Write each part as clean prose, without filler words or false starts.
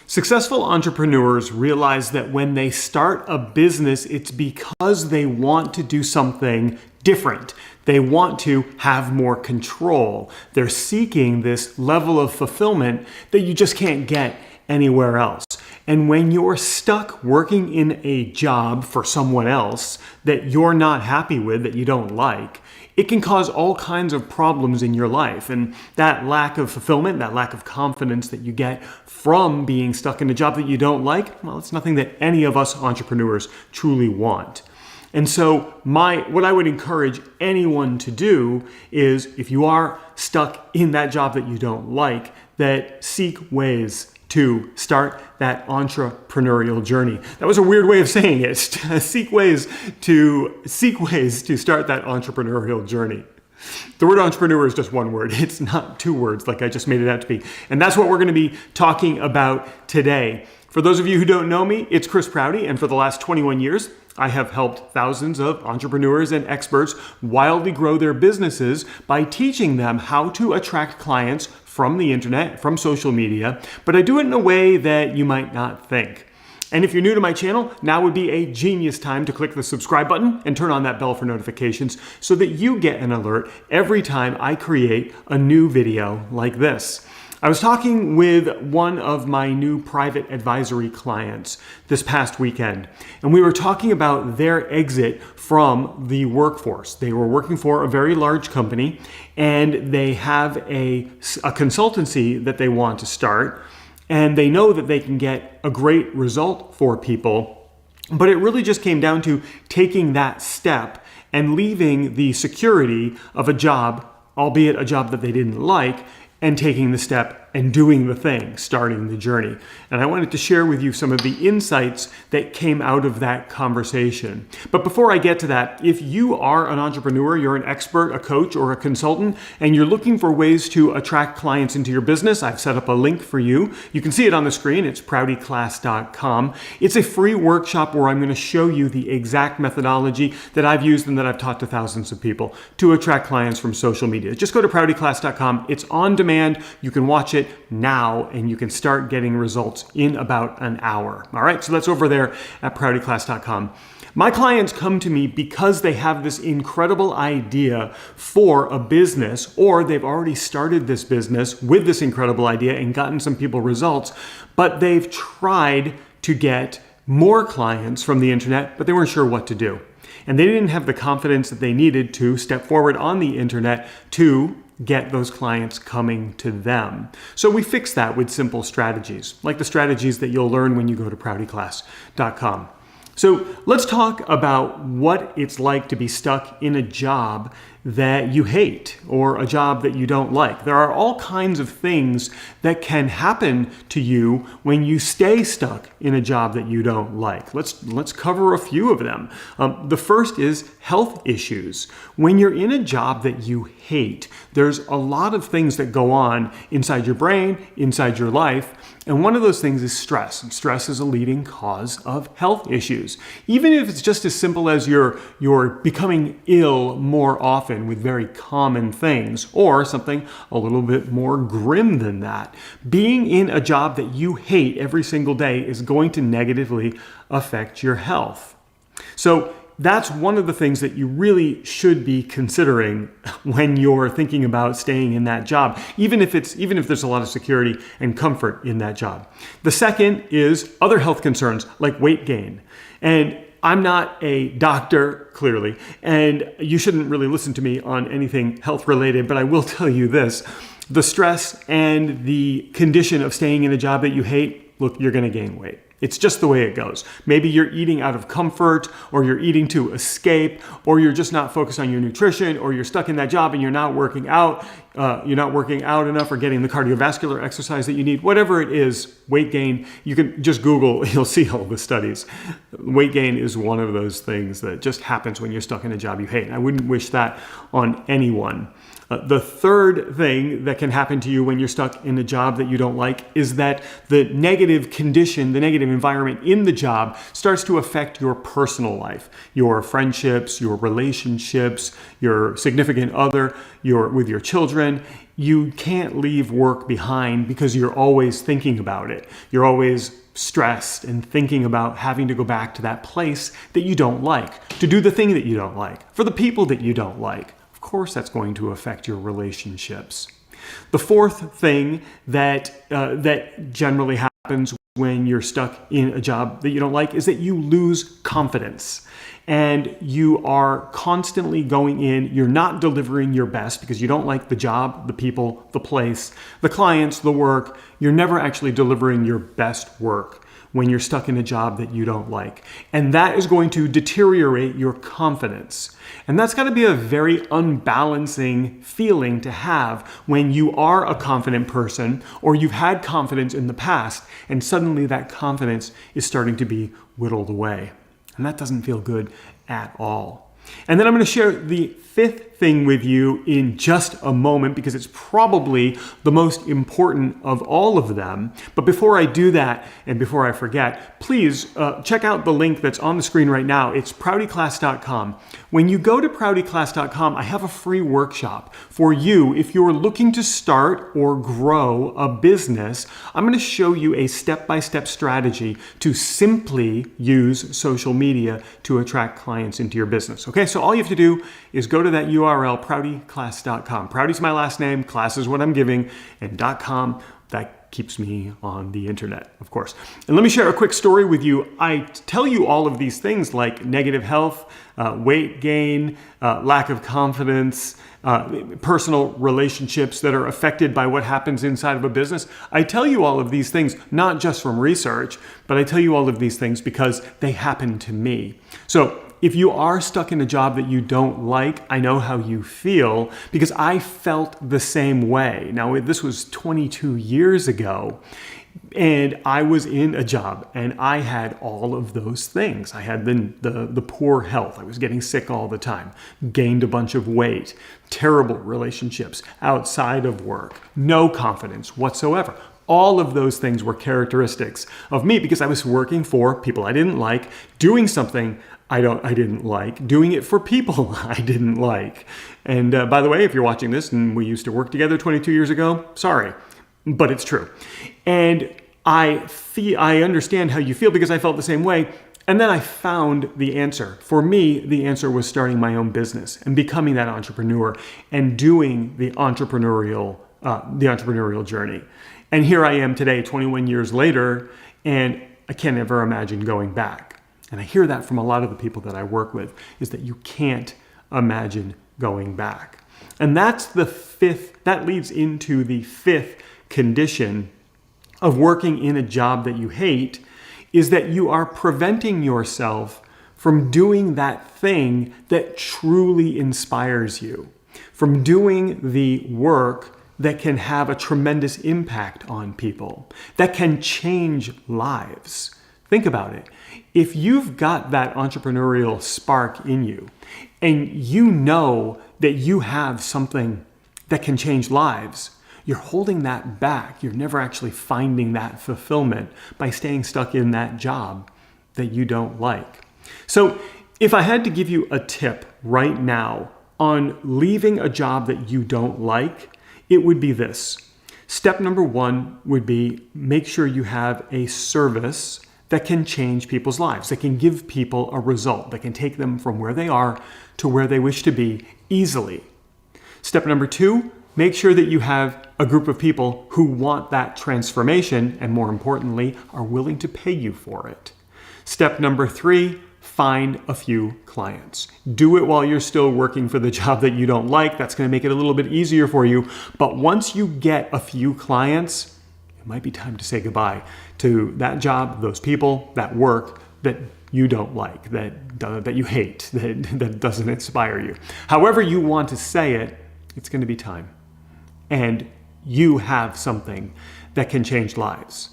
Successful entrepreneurs realize that when they start a business, it's because they want to do something different. They want to have more control. They're seeking this level of fulfillment that you just can't get anywhere else. And when you're stuck working in a job for someone else that you're not happy with, that you don't like, it can cause all kinds of problems in your life. And that lack of fulfillment, that lack of confidence that you get from being stuck in a job that you don't like, well, it's nothing that any of us entrepreneurs truly want. And so what I would encourage anyone to do is, if you are stuck in that job that you don't like, that seek ways to start that entrepreneurial journey. That was a weird way of saying it. Seek ways to start that entrepreneurial journey. The word entrepreneur is just one word. It's not two words like I just made it out to be. And that's what we're going to be talking about today. For those of you who don't know me, it's Chris Prouty, and for the last 21 years, I have helped thousands of entrepreneurs and experts wildly grow their businesses by teaching them how to attract clients from the internet, from social media, but I do it in a way that you might not think. And if you're new to my channel, now would be a genius time to click the subscribe button and turn on that bell for notifications so that you get an alert every time I create a new video like this. I was talking with one of my new private advisory clients this past weekend, and we were talking about their exit from the workforce. They were working for a very large company, and they have a consultancy that they want to start, and they know that they can get a great result for people, but it really just came down to taking that step and leaving the security of a job, albeit a job that they didn't like, and taking the step and doing the thing, starting the journey. And I wanted to share with you some of the insights that came out of that conversation. But before I get to that, if you are an entrepreneur, you're an expert, a coach, or a consultant, and you're looking for ways to attract clients into your business, I've set up a link for you. You can see it on the screen. It's proutyclass.com. It's a free workshop where I'm going to show you the exact methodology that I've used and that I've taught to thousands of people to attract clients from social media. Just go to proutyclass.com. It's on demand. You can watch it now, and you can start getting results in about an hour. All right, so that's over there at proutyclass.com. My clients come to me because they have this incredible idea for a business, or they've already started this business with this incredible idea and gotten some people results, but they've tried to get more clients from the internet, but they weren't sure what to do. And they didn't have the confidence that they needed to step forward on the internet to get those clients coming to them. So we fix that with simple strategies, like the strategies that you'll learn when you go to proutyclass.com. So let's talk about what it's like to be stuck in a job that you hate or a job that you don't like. There are all kinds of things that can happen to you when you stay stuck in a job that you don't like. Let's cover a few of them. The first is health issues. When you're in a job that you hate, there's a lot of things that go on inside your brain, inside your life, and one of those things is stress. And stress is a leading cause of health issues. Even if it's just as simple as you're becoming ill more often with very common things, or something a little bit more grim than that. Being in a job that you hate every single day is going to negatively affect your health. So that's one of the things that you really should be considering when you're thinking about staying in that job, even if there's a lot of security and comfort in that job. The second is other health concerns like weight gain. And I'm not a doctor, clearly, and you shouldn't really listen to me on anything health related, but I will tell you this. the stress and the condition of staying in a job that you hate, look, you're going to gain weight. It's just the way it goes. Maybe you're eating out of comfort, or you're eating to escape, or you're just not focused on your nutrition, or you're stuck in that job and you're not working out. You're not working out enough or getting the cardiovascular exercise that you need. Whatever it is, weight gain, you can just Google, you'll see all the studies. Weight gain is one of those things that just happens when you're stuck in a job you hate. And I wouldn't wish that on anyone. The third thing that can happen to you when you're stuck in a job that you don't like is that the negative condition, the negative environment in the job starts to affect your personal life, your friendships, your relationships, your significant other, with your children. You can't leave work behind because you're always thinking about it. You're always stressed and thinking about having to go back to that place that you don't like, to do the thing that you don't like, for the people that you don't like. Of course, that's going to affect your relationships. The fourth thing that generally happens when you're stuck in a job that you don't like is that you lose confidence. And you are constantly going in, you're not delivering your best because you don't like the job, the people, the place, the clients, the work. You're never actually delivering your best work when you're stuck in a job that you don't like. And that is going to deteriorate your confidence. And that's got to be a very unbalancing feeling to have when you are a confident person, or you've had confidence in the past, and suddenly that confidence is starting to be whittled away. And that doesn't feel good at all. And then I'm going to share the fifth thing with you in just a moment, because it's probably the most important of all of them. But before I do that, and before I forget, please check out the link that's on the screen right now. It's proutyclass.com. When you go to proutyclass.com, I have a free workshop for you. If you're looking to start or grow a business, I'm going to show you a step-by-step strategy to simply use social media to attract clients into your business. Okay, so all you have to do is go to that URL, proutyclass.com. Prouty's my last name, class is what I'm giving, and .com, that keeps me on the internet, of course. And let me share a quick story with you. I tell you all of these things like negative health, weight gain, lack of confidence, personal relationships that are affected by what happens inside of a business. I tell you all of these things, not just from research, but I tell you all of these things because they happen to me. So if you are stuck in a job that you don't like, I know how you feel because I felt the same way. Now, this was 22 years ago, and I was in a job and I had all of those things. I had the poor health. I was getting sick all the time, gained a bunch of weight, terrible relationships outside of work, no confidence whatsoever. All of those things were characteristics of me because I was working for people I didn't like, doing something I didn't like, doing it for people I didn't like. And by the way, if you're watching this and we used to work together 22 years ago, sorry, but it's true. And I understand how you feel because I felt the same way. And then I found the answer. For me, the answer was starting my own business and becoming that entrepreneur and doing the entrepreneurial journey. And here I am today, 21 years later, and I can't ever imagine going back. And I hear that from a lot of the people that I work with, is that you can't imagine going back. And that's that leads into the fifth condition of working in a job that you hate, is that you are preventing yourself from doing that thing that truly inspires you, from doing the work that can have a tremendous impact on people, that can change lives. Think about it. If you've got that entrepreneurial spark in you and you know that you have something that can change lives, you're holding that back. You're never actually finding that fulfillment by staying stuck in that job that you don't like. So if I had to give you a tip right now on leaving a job that you don't like, it would be this. Step number one would be make sure you have a service that can change people's lives, that can give people a result, that can take them from where they are to where they wish to be easily. Step number two, make sure that you have a group of people who want that transformation and, more importantly, are willing to pay you for it. Step number three, find a few clients. Do it while you're still working for the job that you don't like. That's going to make it a little bit easier for you. But once you get a few clients, it might be time to say goodbye to that job, those people, that work that you don't like, that you hate, that doesn't inspire you. However you want to say it, it's going to be time. And you have something that can change lives.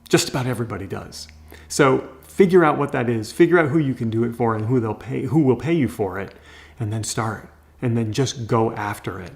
Just about everybody does. So figure out what that is, figure out who you can do it for and who will pay you for it, and then start, and then just go after it.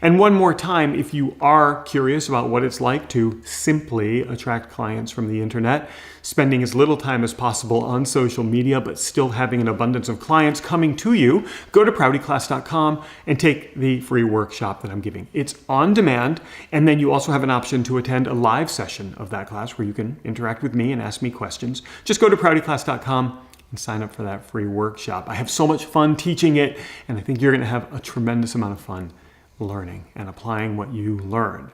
And one more time, if you are curious about what it's like to simply attract clients from the internet, spending as little time as possible on social media, but still having an abundance of clients coming to you, go to proutyclass.com and take the free workshop that I'm giving. It's on demand, and then you also have an option to attend a live session of that class where you can interact with me and ask me questions. Just go to proutyclass.com and sign up for that free workshop. I have so much fun teaching it, and I think you're going to have a tremendous amount of fun learning and applying what you learn.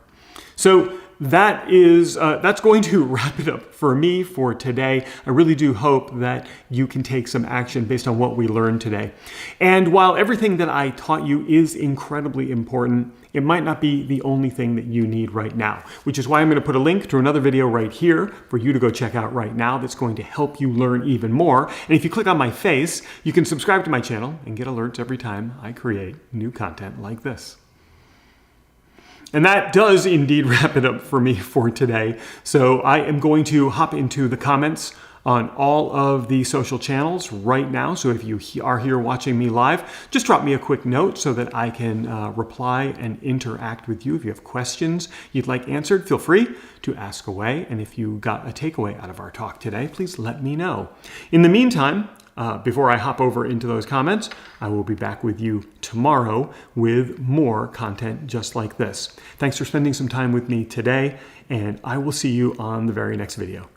So that's going to wrap it up for me for today. I really do hope that you can take some action based on what we learned today. And while everything that I taught you is incredibly important, it might not be the only thing that you need right now, which is why I'm going to put a link to another video right here for you to go check out right now that's going to help you learn even more. And if you click on my face, you can subscribe to my channel and get alerts every time I create new content like this. And that does indeed wrap it up for me for today. So I am going to hop into the comments on all of the social channels right now. So if you are here watching me live, just drop me a quick note so that I can reply and interact with you. If you have questions you'd like answered, feel free to ask away. And if you got a takeaway out of our talk today, please let me know. In the meantime, before I hop over into those comments, I will be back with you tomorrow with more content just like this. Thanks for spending some time with me today, and I will see you on the very next video.